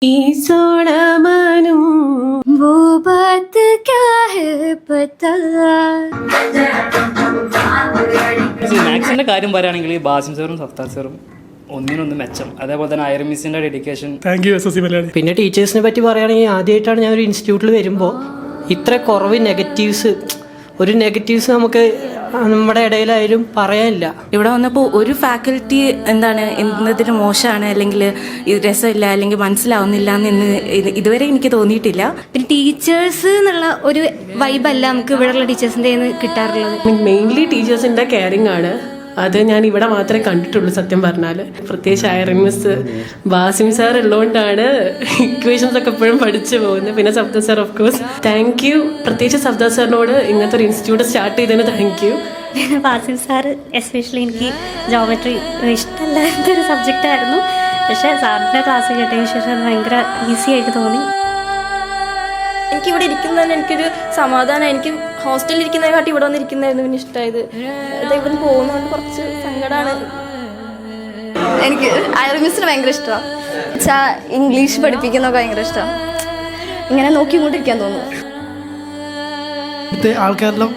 ഈ സോണമനും वो बात क्या है पता. മാത്സിന്റെ കാര്യം പറയുകയാണെങ്കിൽ ബാസിം സാറും സഫ്താർ സാറും ഒന്നിനൊന്ന് മെച്ചം. അതേപോലെ തന്നെ ഐറൻ മിസ്സിന്റെ dedication. Thank you SSC Malayali. പിന്നെ ടീച്ചേഴ്സിനെ പറ്റി പറയുകയാണെങ്കിൽ ആദ്യമായിട്ടാണ് ഞാൻ ഒരു ഇൻസ്റ്റിറ്റ്യൂട്ടിൽ വരുമ്പോൾ ഇത്ര കുറവ് നെഗറ്റീവ്സ് നമുക്ക് നമ്മുടെ ഇടയിലായാലും പറയാനില്ല. ഇവിടെ വന്നപ്പോൾ ഒരു ഫാക്കൽറ്റി എന്നതിന് മോശമാണ് അല്ലെങ്കിൽ ഇത് രസമില്ല അല്ലെങ്കിൽ മനസ്സിലാവുന്നില്ല എന്ന് ഇതുവരെ എനിക്ക് തോന്നിയിട്ടില്ല. പിന്നെ ടീച്ചേഴ്സ് എന്നുള്ള ഒരു വൈബല്ല നമുക്ക് ഇവിടെയുള്ള ടീച്ചേഴ്സിൻ്റെ കിട്ടാറുള്ളത്. മെയിൻലി ടീച്ചേഴ്സിൻ്റെ കെയറിങ് ആണ്. അത് ഞാൻ ഇവിടെ മാത്രമേ കണ്ടിട്ടുള്ളൂ സത്യം പറഞ്ഞാൽ. പ്രത്യേകിച്ച് ഐറൻ മിസ് ബാസിം സാർ ഉള്ളതുകൊണ്ടാണ് ഇക്വേഷൻസ് ഒക്കെ എപ്പോഴും പഠിച്ചു പോകുന്നത്. പിന്നെ Safdar sir of course thank you. പ്രത്യേകിച്ച് സഫ്ദർ സാറിനോട് ഇങ്ങനത്തെ ഒരു ഇൻസ്റ്റിറ്റ്യൂട്ട് സ്റ്റാർട്ട് ചെയ്തതിന് താങ്ക് യു. പിന്നെ ബാസിം സാർ എസ്പെഷ്യലി എനിക്ക് ജോമെട്രി ഇഷ്ടമല്ലാത്തൊരു സബ്ജക്റ്റായിരുന്നു. പക്ഷേ സാറിൻ്റെ ക്ലാസ് കേട്ടതിന് ശേഷം ഭയങ്കര ഈസി ആയിട്ട് തോന്നി. എനിക്കിവിടെ ഇരിക്കുന്നതിന് എനിക്കൊരു സമാധാനം. എനിക്ക് ഹോസ്റ്റലിൽ ഇരിക്കുന്നതിനെക്കാട്ടി ഇവിടെ വന്നിരിക്കുന്നതായിരുന്നു പിന്നെ ഇഷ്ടമായത്. ഇവിടെ പോകുന്നതുകൊണ്ട് കുറച്ച് സങ്കടമാണ്. എനിക്ക് ഐറൻ മിസ്സിന് ഭയങ്കര ഇഷ്ടമാണ്. വെച്ചാൽ ഇംഗ്ലീഷ് പഠിപ്പിക്കുന്നതൊക്കെ ഭയങ്കര ഇഷ്ടമാണ്. ഇങ്ങനെ നോക്കിക്കൊണ്ടിരിക്കാൻ തോന്നുന്നു. ഇവിടുത്തെ ആൾക്കാരെല്ലാം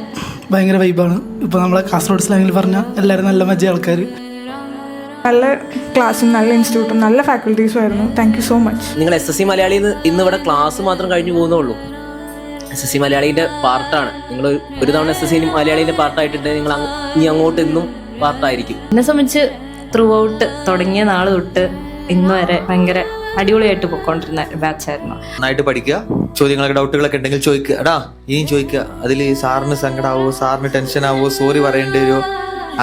ഭയങ്കര വൈബാണ്. ഇപ്പോൾ നമ്മളെ കാസർഗോഡ് സ്ലാങ്ങിൽ പറഞ്ഞാൽ എല്ലാവരും നല്ല മജ്ജ ആൾക്കാർ. നല്ല ക്ലാസ്സും നല്ല ഇൻസ്റ്റിറ്റ്യൂട്ടും നല്ല ഫാക്കൽറ്റീസും ആയിരുന്നു. Thank you so much. നിങ്ങൾ SSC മലയാളിയിൽ നിന്ന് ഇന്ന് ഇവിടെ ക്ലാസ് മാത്രം കഴിഞ്ഞു പോകുന്നുള്ളൂ. SSC മലയാളീൻ്റെ പാർട്ടാണ് നിങ്ങൾ. ഒരു തവണ SSC മലയാളീൻ്റെ പാർട്ടായിട്ടുണ്ട്. നിങ്ങൾ ഇനി അങ്ങോട്ട് ഇന്നും പാർട്ടായിരിക്കും. എന്നെ സംബന്ധിച്ച് ത്രൂ ഔട്ട് തുടങ്ങിയ നാൾ തൊട്ട് ഇന്ന് വരെ ഭയങ്കര അടിപൊളിയായിട്ട് പോയിക്കൊണ്ടിരുന്ന ബാച്ചായിരുന്നു. നന്നായിട്ട് പഠിക്കുക. ചോദ്യങ്ങളൊക്കെ ഡൗട്ടുകളൊക്കെ ഉണ്ടെങ്കിൽ ചോദിക്കുക. ഇനിയും ചോദിക്കുക. അതിൽ സാറിന് സങ്കടമാവോ, സാറിന് ടെൻഷൻ ആവോ, സോറി പറയേണ്ടി വരുമോ,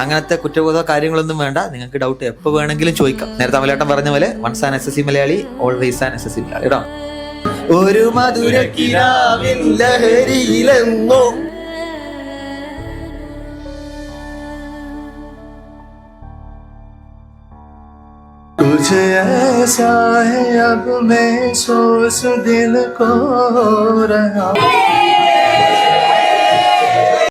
അങ്ങനത്തെ കുറ്റബോധ കാര്യങ്ങളൊന്നും വേണ്ട. നിങ്ങൾക്ക് ഡൗട്ട് എപ്പോൾ വേണമെങ്കിലും ചോദിക്കാം. നേരത്തെ അമലേട്ടൻ പറഞ്ഞ പോലെ വൺസ് ആൻ SSC മലയാളി ഓൾവേസ് ആൻ SSC മലയാളി കേട്ടോ. ഒരു മധുരക്കിനാവിൻ ലഹരിയിലെന്നോ तुझे ऐसा है अब महसूस दिल को रहा.